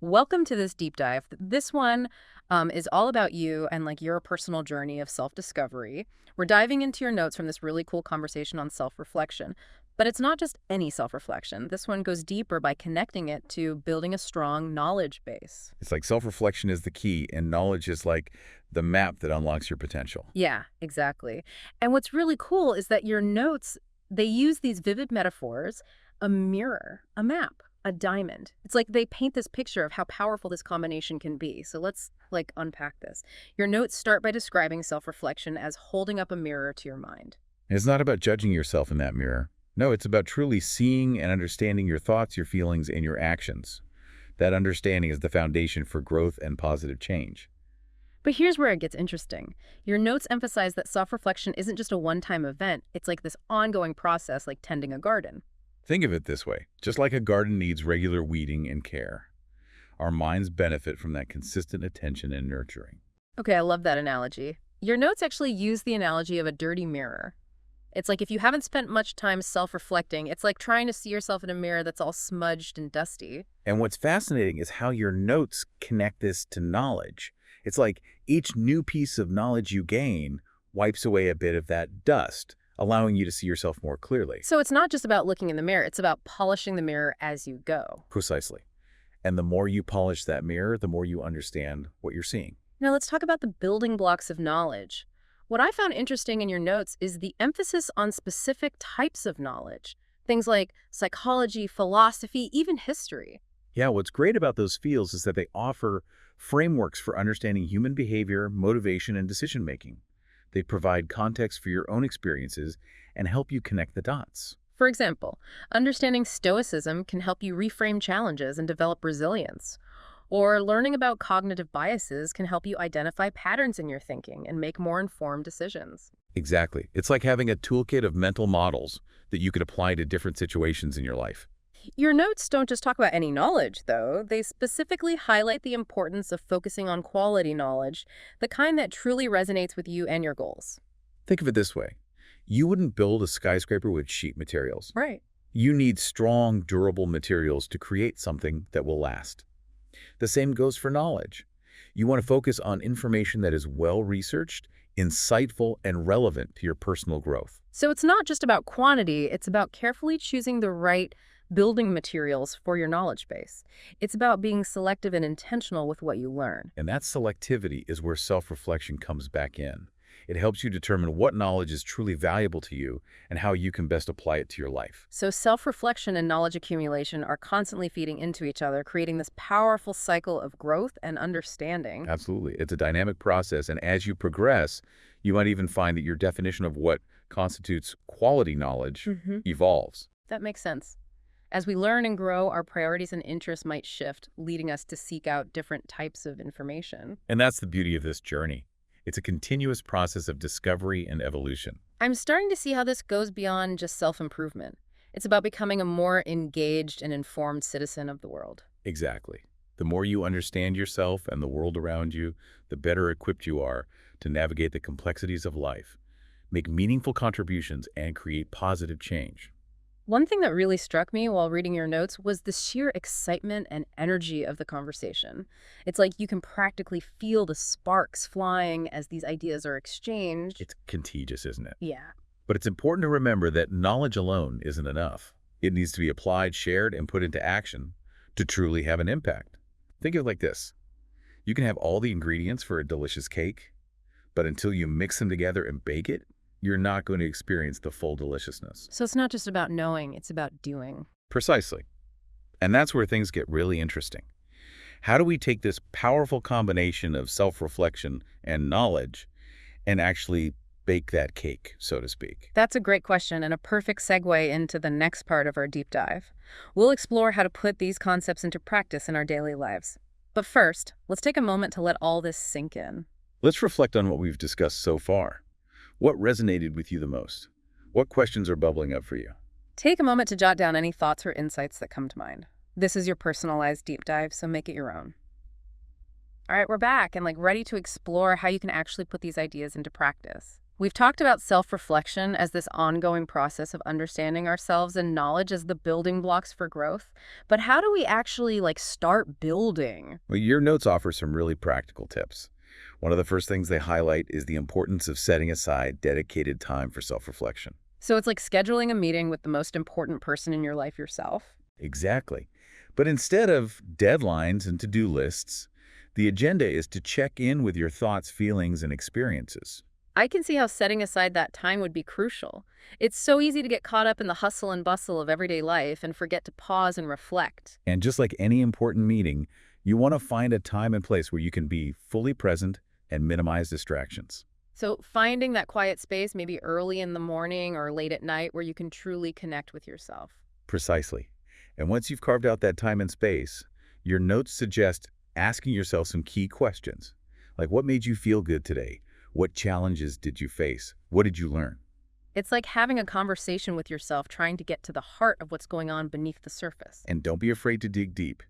Welcome to this deep dive. This one is all about you and like your personal journey of self-discovery. We're diving into your notes from this really cool conversation on self-reflection. But it's not just any self-reflection. This one goes deeper by connecting it to building a strong knowledge base. It's like self-reflection is the key, and knowledge is like the map that unlocks your potential. Yeah, exactly. And what's really cool is that your notes, they use these vivid metaphors, a mirror, a map, a diamond. It's like they paint this picture of how powerful this combination can be. So let's like unpack this. Your notes start by describing self-reflection as holding up a mirror to your mind. And it's not about judging yourself in that mirror. No, it's about truly seeing and understanding your thoughts, your feelings, and your actions. That understanding is the foundation for growth and positive change. But here's where it gets interesting. Your notes emphasize that self-reflection isn't just a one-time event. It's like this ongoing process like tending a garden. Think of it this way. Just like a garden needs regular weeding and care, our minds benefit from that consistent attention and nurturing. Okay, I love that analogy. Your notes actually use the analogy of a dirty mirror. It's like if you haven't spent much time self-reflecting, it's like trying to see yourself in a mirror that's all smudged and dusty. And what's fascinating is how your notes connect this to knowledge. It's like each new piece of knowledge you gain wipes away a bit of that dust, allowing you to see yourself more clearly. So it's not just about looking in the mirror, it's about polishing the mirror as you go. Precisely. And the more you polish that mirror, the more you understand what you're seeing. Now let's talk about the building blocks of knowledge. What I found interesting in your notes is the emphasis on specific types of knowledge. Things like psychology, philosophy, even history. Yeah, what's great about those fields is that they offer frameworks for understanding human behavior, motivation, and decision-making. They provide context for your own experiences and help you connect the dots. For example, understanding Stoicism can help you reframe challenges and develop resilience. Or learning about cognitive biases can help you identify patterns in your thinking and make more informed decisions. Exactly. It's like having a toolkit of mental models that you could apply to different situations in your life. Your notes don't just talk about any knowledge, though. They specifically highlight the importance of focusing on quality knowledge, the kind that truly resonates with you and your goals. Think of it this way. You wouldn't build a skyscraper with cheap materials. Right. You need strong, durable materials to create something that will last. The same goes for knowledge. You want to focus on information that is well-researched, insightful, and relevant to your personal growth. So it's not just about quantity, it's about carefully choosing the right building materials for your knowledge base. It's about being selective and intentional with what you learn. And that selectivity is where self-reflection comes back in. It helps you determine what knowledge is truly valuable to you and how you can best apply it to your life. So self-reflection and knowledge accumulation are constantly feeding into each other, creating this powerful cycle of growth and understanding. Absolutely. It's a dynamic process, and as you progress, you might even find that your definition of what constitutes quality knowledge evolves. That makes sense. As we learn and grow, our priorities and interests might shift, leading us to seek out different types of information. And that's the beauty of this journey. It's a continuous process of discovery and evolution. I'm starting to see how this goes beyond just self-improvement. It's about becoming a more engaged and informed citizen of the world. Exactly. The more you understand yourself and the world around you, the better equipped you are to navigate the complexities of life, make meaningful contributions, and create positive change. One thing that really struck me while reading your notes was the sheer excitement and energy of the conversation. It's like you can practically feel the sparks flying as these ideas are exchanged. It's contagious, isn't it? Yeah. But it's important to remember that knowledge alone isn't enough. It needs to be applied, shared, and put into action to truly have an impact. Think of it like this. You can have all the ingredients for a delicious cake, but until you mix them together and bake it, you're not going to experience the full deliciousness. So it's not just about knowing, it's about doing. Precisely. And that's where things get really interesting. How do we take this powerful combination of self-reflection and knowledge and actually bake that cake, so to speak? That's a great question and a perfect segue into the next part of our deep dive. We'll explore how to put these concepts into practice in our daily lives. But first, let's take a moment to let all this sink in. Let's reflect on what we've discussed so far. What resonated with you the most? What questions are bubbling up for you? Take a moment to jot down any thoughts or insights that come to mind. This is your personalized deep dive, so make it your own. All right, we're back and ready to explore how you can actually put these ideas into practice. We've talked about self-reflection as this ongoing process of understanding ourselves and knowledge as the building blocks for growth. But how do we actually start building? Well, your notes offer some really practical tips. One of the first things they highlight is the importance of setting aside dedicated time for self-reflection. So it's like scheduling a meeting with the most important person in your life yourself. Exactly. But instead of deadlines and to-do lists, the agenda is to check in with your thoughts, feelings, and experiences. I can see how setting aside that time would be crucial. It's so easy to get caught up in the hustle and bustle of everyday life and forget to pause and reflect. And just like any important meeting, you want to find a time and place where you can be fully present and minimize distractions. So finding that quiet space, maybe early in the morning or late at night, where you can truly connect with yourself. Precisely. And once you've carved out that time and space, your notes suggest asking yourself some key questions, like what made you feel good today? What challenges did you face? What did you learn? It's like having a conversation with yourself, trying to get to the heart of what's going on beneath the surface. And don't be afraid to dig deep.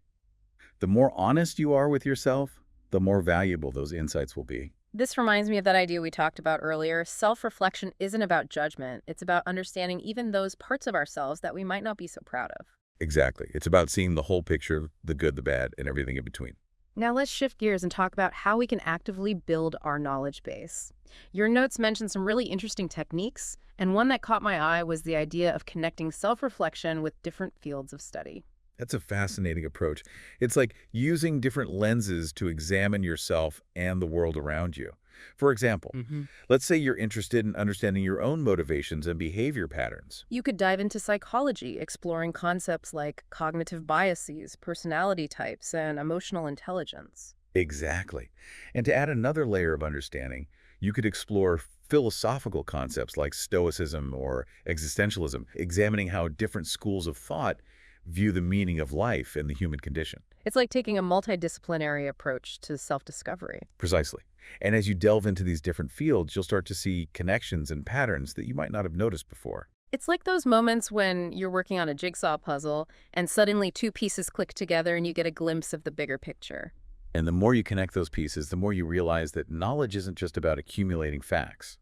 The more honest you are with yourself, the more valuable those insights will be. This reminds me of that idea we talked about earlier. Self-reflection isn't about judgment. It's about understanding even those parts of ourselves that we might not be so proud of. Exactly. It's about seeing the whole picture, the good, the bad, and everything in between. Now let's shift gears and talk about how we can actively build our knowledge base. Your notes mentioned some really interesting techniques, and one that caught my eye was the idea of connecting self-reflection with different fields of study. That's a fascinating approach. It's like using different lenses to examine yourself and the world around you. For example, let's say you're interested in understanding your own motivations and behavior patterns. You could dive into psychology, exploring concepts like cognitive biases, personality types, and emotional intelligence. Exactly. And to add another layer of understanding, you could explore philosophical concepts like Stoicism or existentialism, examining how different schools of thought view the meaning of life and the human condition. It's like taking a multidisciplinary approach to self-discovery. Precisely. And as you delve into these different fields, you'll start to see connections and patterns that you might not have noticed before. It's like those moments when you're working on a jigsaw puzzle and suddenly two pieces click together and you get a glimpse of the bigger picture. And the more you connect those pieces, the more you realize that knowledge isn't just about accumulating facts.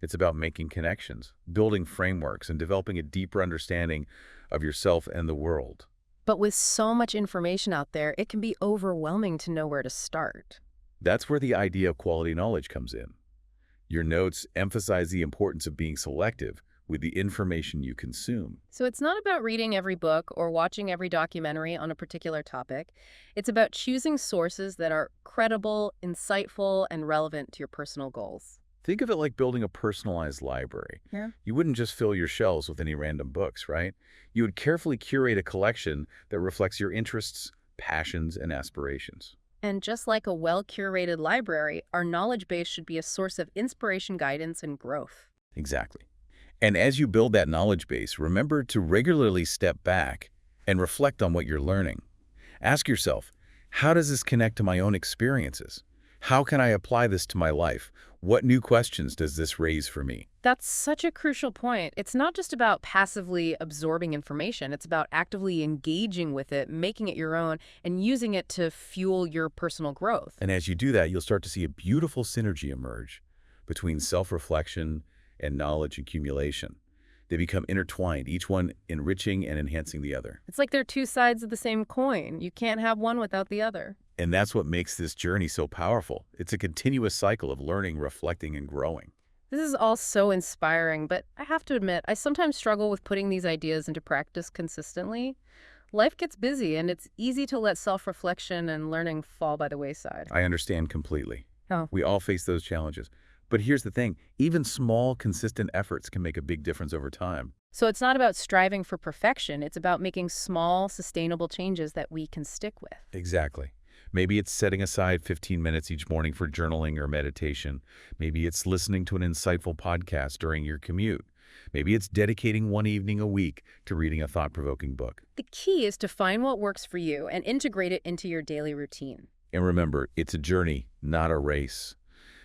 It's about making connections, building frameworks, and developing a deeper understanding of yourself and the world. But with so much information out there, it can be overwhelming to know where to start. That's where the idea of quality knowledge comes in. Your notes emphasize the importance of being selective with the information you consume. So it's not about reading every book or watching every documentary on a particular topic. It's about choosing sources that are credible, insightful, and relevant to your personal goals. Think of it like building a personalized library. Yeah. You wouldn't just fill your shelves with any random books, right? You would carefully curate a collection that reflects your interests, passions, and aspirations. And just like a well-curated library, our knowledge base should be a source of inspiration, guidance, and growth. Exactly. And as you build that knowledge base, remember to regularly step back and reflect on what you're learning. Ask yourself, how does this connect to my own experiences? How can I apply this to my life? What new questions does this raise for me? That's such a crucial point. It's not just about passively absorbing information. It's about actively engaging with it, making it your own, and using it to fuel your personal growth. And as you do that, you'll start to see a beautiful synergy emerge between self-reflection and knowledge accumulation. They become intertwined, each one enriching and enhancing the other. It's like they're two sides of the same coin. You can't have one without the other. And that's what makes this journey so powerful. It's a continuous cycle of learning, reflecting, and growing. This is all so inspiring, but I have to admit, I sometimes struggle with putting these ideas into practice consistently. Life gets busy, and it's easy to let self-reflection and learning fall by the wayside. I understand completely. Oh. We all face those challenges. But here's the thing, even small, consistent efforts can make a big difference over time. So it's not about striving for perfection. It's about making small, sustainable changes that we can stick with. Exactly. Maybe it's setting aside 15 minutes each morning for journaling or meditation. Maybe it's listening to an insightful podcast during your commute. Maybe it's dedicating one evening a week to reading a thought-provoking book. The key is to find what works for you and integrate it into your daily routine. And remember, it's a journey, not a race.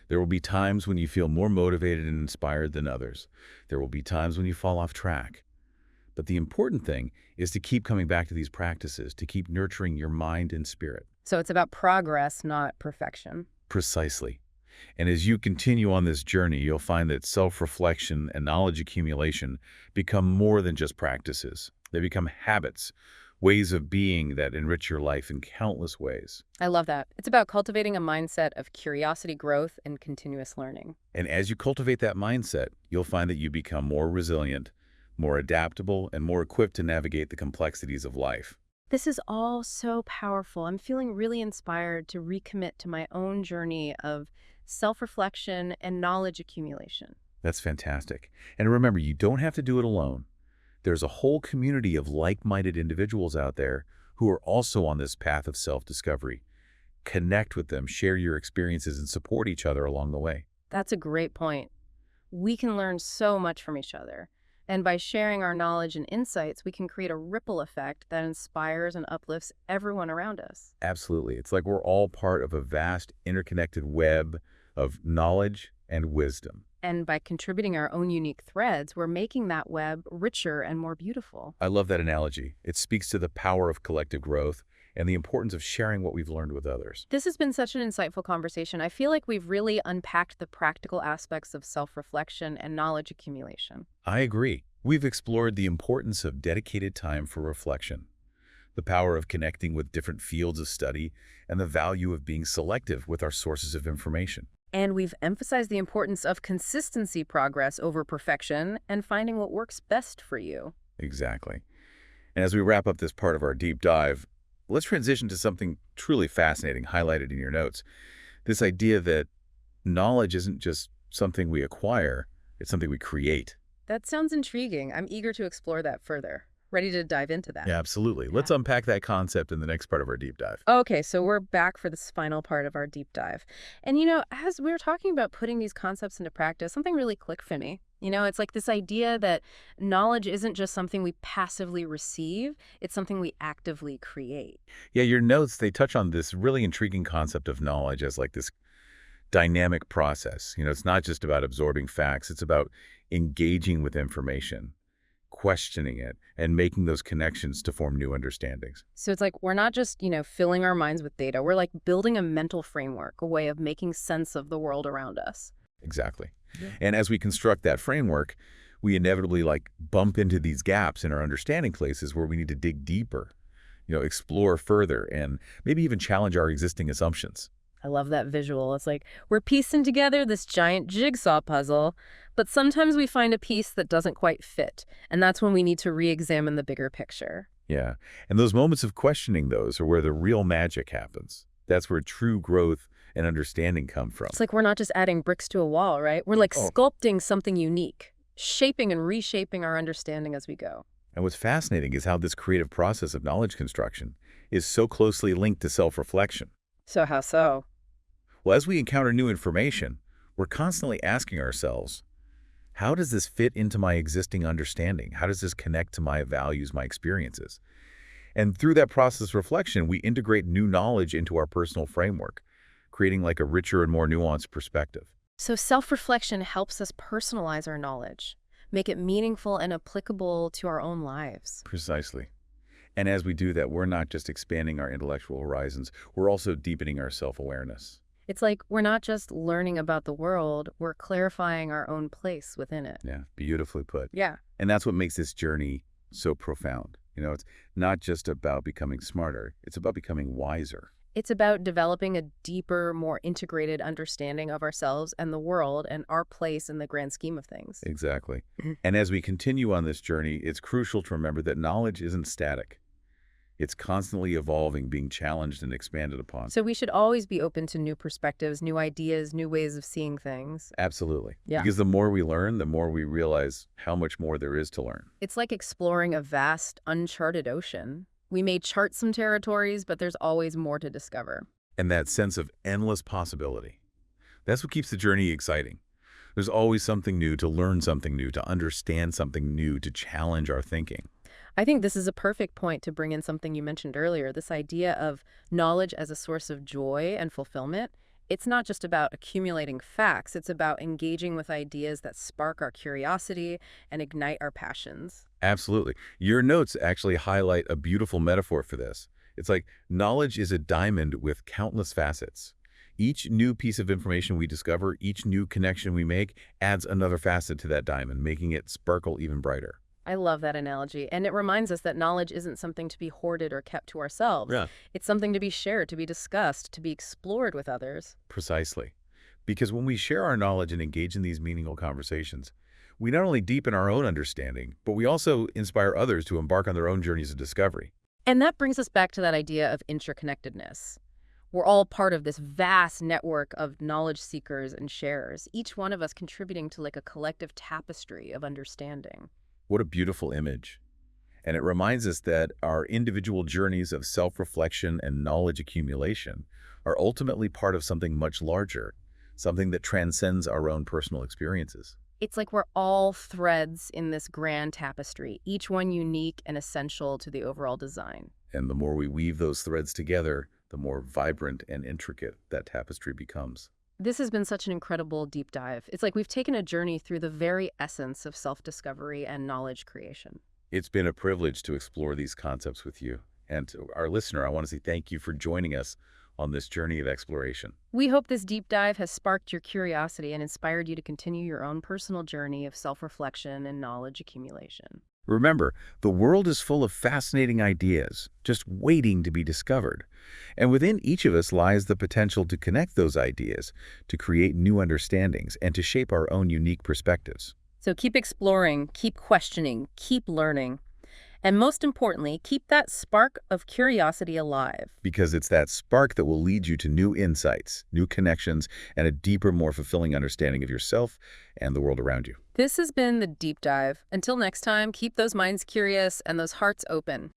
There will be times when you feel more motivated and inspired than others. There will be times when you fall off track. But the important thing is to keep coming back to these practices, to keep nurturing your mind and spirit. So it's about progress, not perfection. Precisely. And as you continue on this journey, you'll find that self-reflection and knowledge accumulation become more than just practices. They become habits, ways of being that enrich your life in countless ways. I love that. It's about cultivating a mindset of curiosity, growth, and continuous learning. And as you cultivate that mindset, you'll find that you become more resilient, more adaptable, and more equipped to navigate the complexities of life. This is all so powerful. I'm feeling really inspired to recommit to my own journey of self-reflection and knowledge accumulation. That's fantastic. And remember, you don't have to do it alone. There's a whole community of like-minded individuals out there who are also on this path of self-discovery. Connect with them, share your experiences, and support each other along the way. That's a great point. We can learn so much from each other. And by sharing our knowledge and insights, we can create a ripple effect that inspires and uplifts everyone around us. Absolutely. It's like we're all part of a vast, interconnected web of knowledge and wisdom. And by contributing our own unique threads, we're making that web richer and more beautiful. I love that analogy. It speaks to the power of collective growth and the importance of sharing what we've learned with others. This has been such an insightful conversation. I feel like we've really unpacked the practical aspects of self-reflection and knowledge accumulation. I agree. We've explored the importance of dedicated time for reflection, the power of connecting with different fields of study, and the value of being selective with our sources of information. And we've emphasized the importance of consistency progress over perfection and finding what works best for you. Exactly. And as we wrap up this part of our deep dive, let's transition to something truly fascinating highlighted in your notes. This idea that knowledge isn't just something we acquire, it's something we create. That sounds intriguing. I'm eager to explore that further. Ready to dive into that. Yeah, absolutely. Let's unpack that concept in the next part of our deep dive. Okay, so we're back for this final part of our deep dive. And as we were talking about putting these concepts into practice, something really clicked for me. It's like this idea that knowledge isn't just something we passively receive, it's something we actively create. Yeah, your notes, they touch on this really intriguing concept of knowledge as like this dynamic process. It's not just about absorbing facts, it's about engaging with information, questioning it, and making those connections to form new understandings. So it's like we're not just, filling our minds with data. We're like building a mental framework, a way of making sense of the world around us. Exactly. Yeah. And as we construct that framework, we inevitably bump into these gaps in our understanding, places where we need to dig deeper, explore further, and maybe even challenge our existing assumptions. I love that visual. It's like we're piecing together this giant jigsaw puzzle, but sometimes we find a piece that doesn't quite fit, and that's when we need to re-examine the bigger picture. Yeah. And those moments of questioning those are where the real magic happens. That's where true growth and understanding come from. It's like we're not just adding bricks to a wall, right? We're like sculpting something unique, shaping and reshaping our understanding as we go. And what's fascinating is how this creative process of knowledge construction is so closely linked to self-reflection. So how so? Well, as we encounter new information, we're constantly asking ourselves, how does this fit into my existing understanding? How does this connect to my values, my experiences? And through that process of reflection, we integrate new knowledge into our personal framework, creating like a richer and more nuanced perspective. So self-reflection helps us personalize our knowledge, make it meaningful and applicable to our own lives. Precisely. And as we do that, we're not just expanding our intellectual horizons, we're also deepening our self-awareness. It's like we're not just learning about the world, we're clarifying our own place within it. Yeah, beautifully put. Yeah. And that's what makes this journey so profound. It's not just about becoming smarter, it's about becoming wiser. It's about developing a deeper, more integrated understanding of ourselves and the world and our place in the grand scheme of things. Exactly. And as we continue on this journey, it's crucial to remember that knowledge isn't static. It's constantly evolving, being challenged and expanded upon. So we should always be open to new perspectives, new ideas, new ways of seeing things. Absolutely. Yeah. Because the more we learn, the more we realize how much more there is to learn. It's like exploring a vast, uncharted ocean. We may chart some territories, but there's always more to discover. And that sense of endless possibility, that's what keeps the journey exciting. There's always something new, to learn something new, to understand something new, to challenge our thinking. I think this is a perfect point to bring in something you mentioned earlier, this idea of knowledge as a source of joy and fulfillment. It's not just about accumulating facts, it's about engaging with ideas that spark our curiosity and ignite our passions. Absolutely. Your notes actually highlight a beautiful metaphor for this. It's like knowledge is a diamond with countless facets. Each new piece of information we discover, each new connection we make, adds another facet to that diamond, making it sparkle even brighter. I love that analogy. And it reminds us that knowledge isn't something to be hoarded or kept to ourselves. Yeah. It's something to be shared, to be discussed, to be explored with others. Precisely. Because when we share our knowledge and engage in these meaningful conversations, we not only deepen our own understanding, but we also inspire others to embark on their own journeys of discovery. And that brings us back to that idea of interconnectedness. We're all part of this vast network of knowledge seekers and sharers, each one of us contributing to like a collective tapestry of understanding. What a beautiful image. And it reminds us that our individual journeys of self-reflection and knowledge accumulation are ultimately part of something much larger, something that transcends our own personal experiences. It's like we're all threads in this grand tapestry, each one unique and essential to the overall design. And the more we weave those threads together, the more vibrant and intricate that tapestry becomes. This has been such an incredible deep dive. It's like we've taken a journey through the very essence of self-discovery and knowledge creation. It's been a privilege to explore these concepts with you. And to our listener, I want to say thank you for joining us on this journey of exploration. We hope this deep dive has sparked your curiosity and inspired you to continue your own personal journey of self-reflection and knowledge accumulation. Remember, the world is full of fascinating ideas, just waiting to be discovered. And within each of us lies the potential to connect those ideas, to create new understandings, and to shape our own unique perspectives. So keep exploring, keep questioning, keep learning, and most importantly, keep that spark of curiosity alive. Because it's that spark that will lead you to new insights, new connections, and a deeper, more fulfilling understanding of yourself and the world around you. This has been the deep dive. Until next time, keep those minds curious and those hearts open.